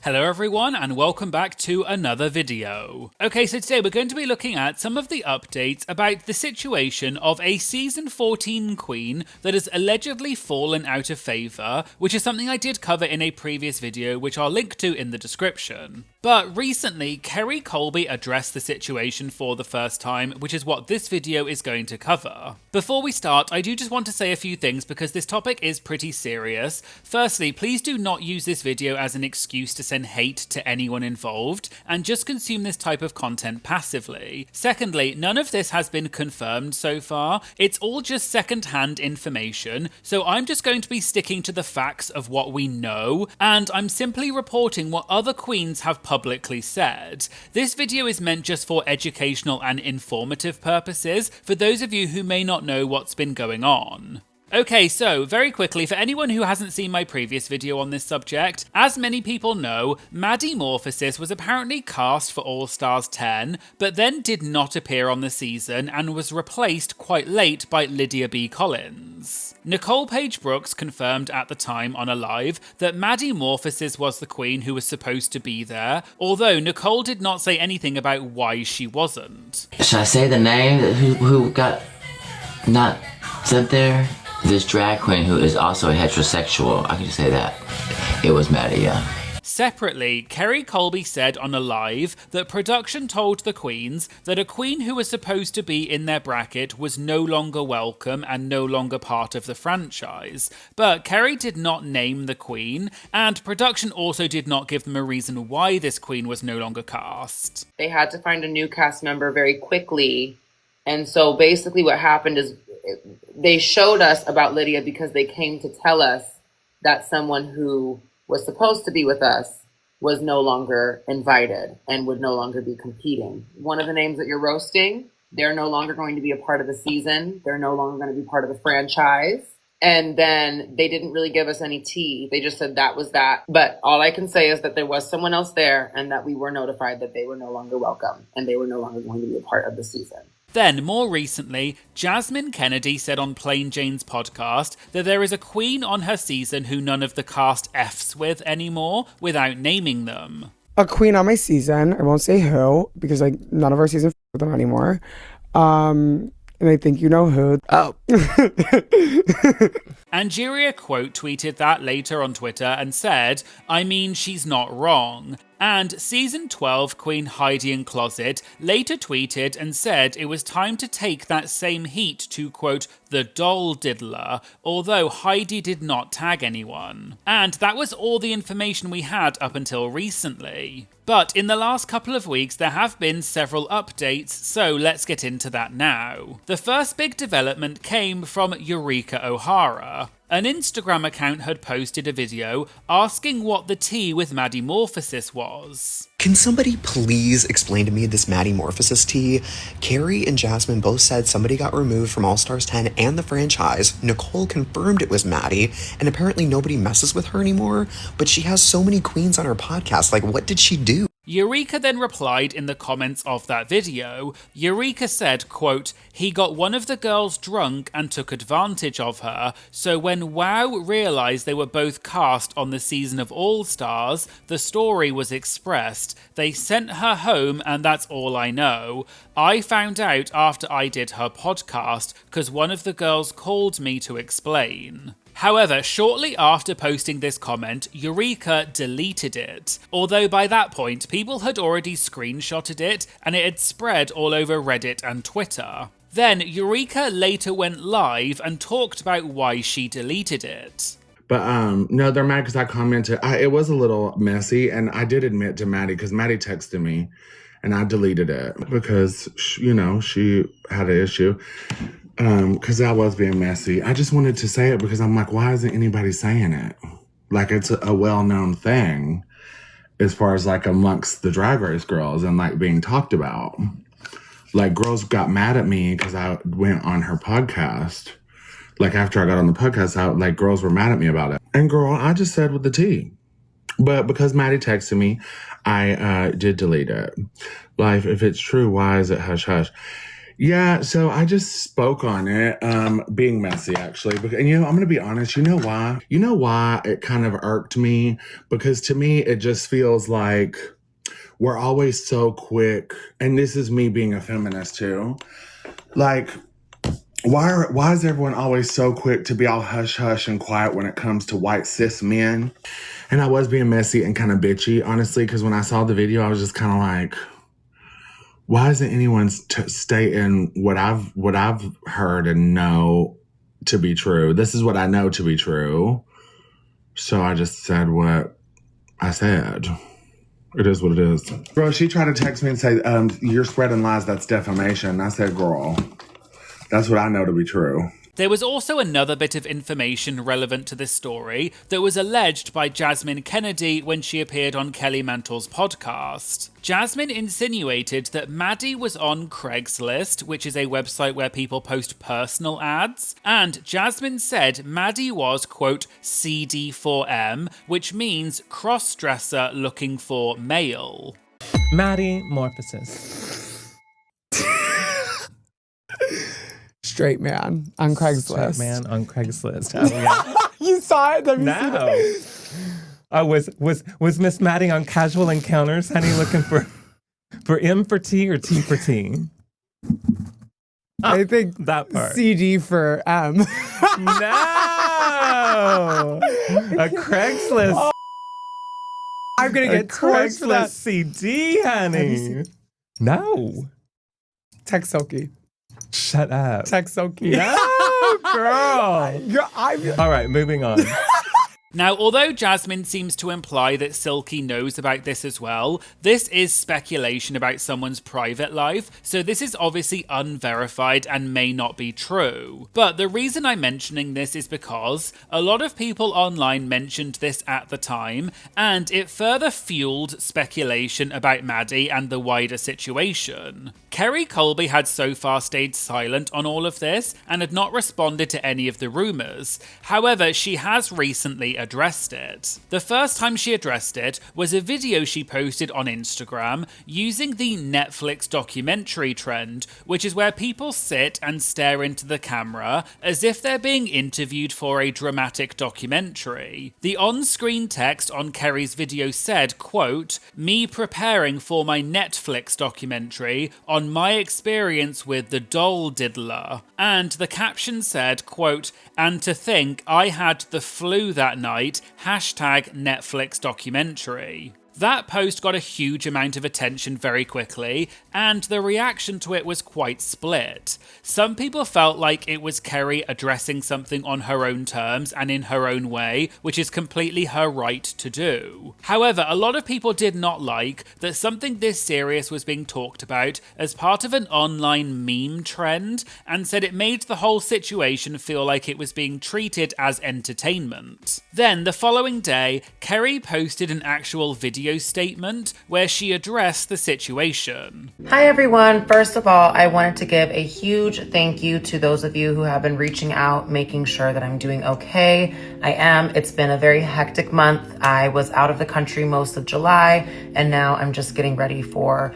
Hello everyone and welcome back to another video. Okay, so today we're going to be looking at some of the updates about the situation of a season 14 queen that has allegedly fallen out of favour, which is something I did cover in a previous video which I'll link to in the description. But recently, Kerri Colby addressed the situation for the first time, which is what this video is going to cover. Before we start, I do just want to say a few things because this topic is pretty serious. Firstly, please do not use this video as an excuse to send hate to anyone involved, and just consume this type of content passively. Secondly, none of this has been confirmed so far. It's all just second-hand information, so I'm just going to be sticking to the facts of what we know, and I'm simply reporting what other queens have publicly said. This video is meant just for educational and informative purposes, for those of you who may not know what's been going on. Okay, so very quickly, for anyone who hasn't seen my previous video on this subject, as many people know, Maddy Morphosis was apparently cast for All Stars 10, but then did not appear on the season and was replaced quite late by Lydia B. Collins. Nicole Paige Brooks confirmed at the time on a live that Maddy Morphosis was the queen who was supposed to be there, although Nicole did not say anything about why she wasn't. Should I say the name who got not sent there? This drag queen who is also a heterosexual, I can just say that. It was Maddy, yeah. Separately, Kerri Colby said on a live that production told the queens that a queen who was supposed to be in their bracket was no longer welcome and no longer part of the franchise. But Kerri did not name the queen, and production also did not give them a reason why this queen was no longer cast. They had to find a new cast member very quickly, and so basically what happened is they showed us about Lydia because they came to tell us that someone who was supposed to be with us was no longer invited and would no longer be competing. One of the names that you're roasting, they're no longer going to be a part of the season. They're no longer going to be part of the franchise. And then they didn't really give us any tea. They just said that was that. But all I can say is that there was someone else there and that we were notified that they were no longer welcome and they were no longer going to be a part of the season. Then, more recently, Jasmine Kennedy said on Plain Jane's podcast that there is a queen on her season who none of the cast F's with anymore, without naming them. A queen on my season, I won't say who, because none of our season with them anymore. And I think you know who. Oh. Angeria quote tweeted that later on Twitter and said, "I mean, she's not wrong." And season 12 queen Heidi in Closet later tweeted and said it was time to take that same heat to, quote, the doll diddler, although Heidi did not tag anyone. And that was all the information we had up until recently. But in the last couple of weeks, there have been several updates, so let's get into that now. The first big development came from Eureka O'Hara. An Instagram account had posted a video asking what the tea with Maddy Morphosis was. Can somebody please explain to me this Maddy Morphosis tea? Kerri and Jasmine both said somebody got removed from All Stars 10 and the franchise. Nicole confirmed it was Maddy, and apparently nobody messes with her anymore, but she has so many queens on her podcast. Like, what did she do? Eureka then replied in the comments of that video. Eureka said, quote, "He got one of the girls drunk and took advantage of her, so when WOW realised they were both cast on the season of All Stars, the story was expressed. They sent her home and that's all I know. I found out after I did her podcast, because one of the girls called me to explain." However, shortly after posting this comment, Eureka deleted it. Although by that point, people had already screenshotted it and it had spread all over Reddit and Twitter. Then Eureka later went live and talked about why she deleted it. But no, they're mad because I commented. It was a little messy, and I did admit to Maddy because Maddy texted me and I deleted it because, you know, she had an issue. Because that was being messy. I just wanted to say it because I'm like, why isn't anybody saying it? Like, it's a well-known thing as far as like amongst the Drag Race girls and like being talked about. Like, girls got mad at me because I went on her podcast. Like, after I got on the podcast, girls were mad at me about it. And girl, I just said with the tea. But because Maddy texted me, I did delete it. Like, if it's true, why is it hush hush? Yeah, so I just spoke on it, being messy actually. And I'm gonna be honest, you know why? You know why it kind of irked me? Because to me, it just feels like we're always so quick, and this is me being a feminist too. Like, why is everyone always so quick to be all hush hush and quiet when it comes to white cis men? And I was being messy and kind of bitchy, honestly, because when I saw the video, I was just kind of like, why isn't anyone stating what I've heard and know to be true? This is what I know to be true. So I just said what I said. It is what it is. Girl, she tried to text me and say, you're spreading lies, that's defamation. I said, girl, that's what I know to be true. There was also another bit of information relevant to this story that was alleged by Jasmine Kennedy when she appeared on Kelly Mantle's podcast. Jasmine insinuated that Maddy was on Craigslist, which is a website where people post personal ads, and Jasmine said Maddy was, quote, CD4M, which means cross-dresser looking for male. Maddy Morphosis. Straight man on Craigslist. Straight man on Craigslist. Oh, yeah. You saw it? Have you seen No. it? Was Miss Maddy on Casual Encounters, honey, looking for M for T or T for T? I think that part. CD for M. No! A Craigslist. Oh, I'm going to get torched for that. Craigslist CD, honey. No. Text Silky. Shut up. Text Silky. No, girl. All right, moving on. Now, although Jasmine seems to imply that Silky knows about this as well, this is speculation about someone's private life, so this is obviously unverified and may not be true. But the reason I'm mentioning this is because a lot of people online mentioned this at the time, and it further fueled speculation about Maddy and the wider situation. Kerri Colby had so far stayed silent on all of this and had not responded to any of the rumours. However, she has recently addressed it. The first time she addressed it was a video she posted on Instagram using the Netflix documentary trend, which is where people sit and stare into the camera as if they're being interviewed for a dramatic documentary. The on-screen text on Kerri's video said, quote, "Me preparing for my Netflix documentary on my experience with the doll Diddler." And the caption said, quote, "And to think I had the flu that night, hashtag Netflix documentary." That post got a huge amount of attention very quickly, and the reaction to it was quite split. Some people felt like it was Kerri addressing something on her own terms and in her own way, which is completely her right to do. However, a lot of people did not like that something this serious was being talked about as part of an online meme trend, and said it made the whole situation feel like it was being treated as entertainment. Then, the following day, Kerri posted an actual video statement where she addressed the situation. Hi everyone. First of all, I wanted to give a huge thank you to those of you who have been reaching out, making sure that I'm doing okay. I am. It's been a very hectic month. I was out of the country most of July, and now I'm just getting ready for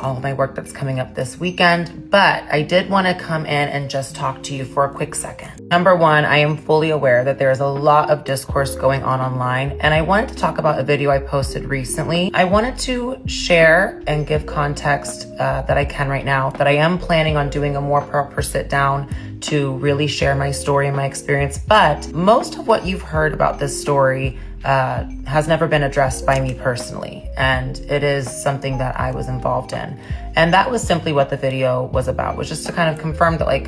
all of my work that's coming up this weekend, but I did want to come in and just talk to you for a quick second. Number one, I am fully aware that there is a lot of discourse going on online, and I wanted to talk about a video I posted recently. I wanted to share and give context that I can right now, that I am planning on doing a more proper sit down to really share my story and my experience, but most of what you've heard about this story has never been addressed by me personally, and it is something that I was involved in. And that was simply what the video was about, was just to kind of confirm that, like,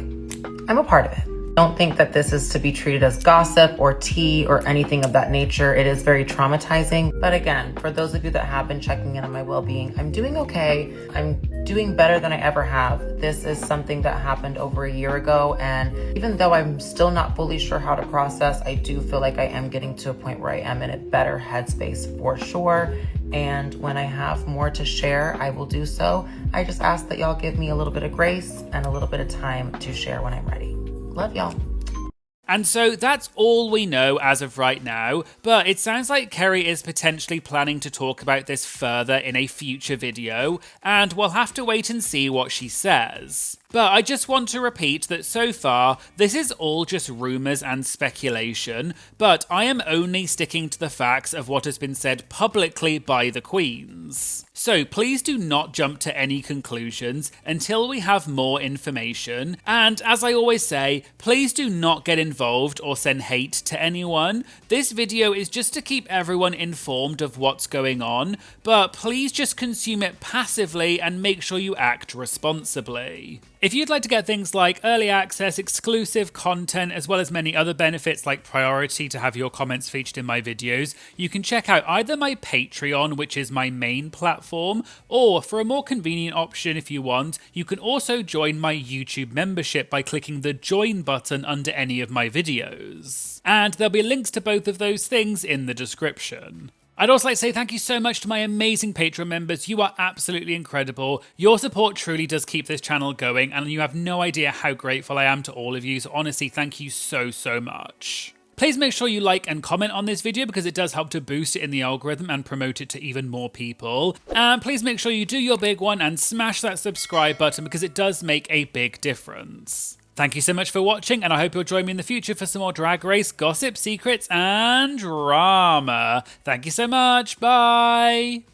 I'm a part of it. Don't think that this is to be treated as gossip or tea or anything of that nature. It is very traumatizing. But again, for those of you that have been checking in on my well-being, I'm doing okay. I'm doing better than I ever have. This is something that happened over a year ago, and even though I'm still not fully sure how to process, I do feel like I am getting to a point where I am in a better headspace for sure. And when I have more to share, I will do so. I just ask that y'all give me a little bit of grace and a little bit of time to share when I'm ready. Love y'all. And so that's all we know as of right now, but it sounds like Kerri is potentially planning to talk about this further in a future video, and we'll have to wait and see what she says. But I just want to repeat that so far, this is all just rumours and speculation, but I am only sticking to the facts of what has been said publicly by the queens. So please do not jump to any conclusions until we have more information, and as I always say, please do not get involved or send hate to anyone. This video is just to keep everyone informed of what's going on, but please just consume it passively and make sure you act responsibly. If you'd like to get things like early access, exclusive content, as well as many other benefits like priority to have your comments featured in my videos, you can check out either my Patreon, which is my main platform, or for a more convenient option if you want, you can also join my YouTube membership by clicking the join button under any of my videos. And there'll be links to both of those things in the description. I'd also like to say thank you so much to my amazing Patreon members. You are absolutely incredible. Your support truly does keep this channel going, and you have no idea how grateful I am to all of you. So honestly, thank you so much. Please make sure you like and comment on this video because it does help to boost it in the algorithm and promote it to even more people. And please make sure you do your big one and smash that subscribe button because it does make a big difference. Thank you so much for watching, and I hope you'll join me in the future for some more Drag Race gossip, secrets, and drama. Thank you so much. Bye.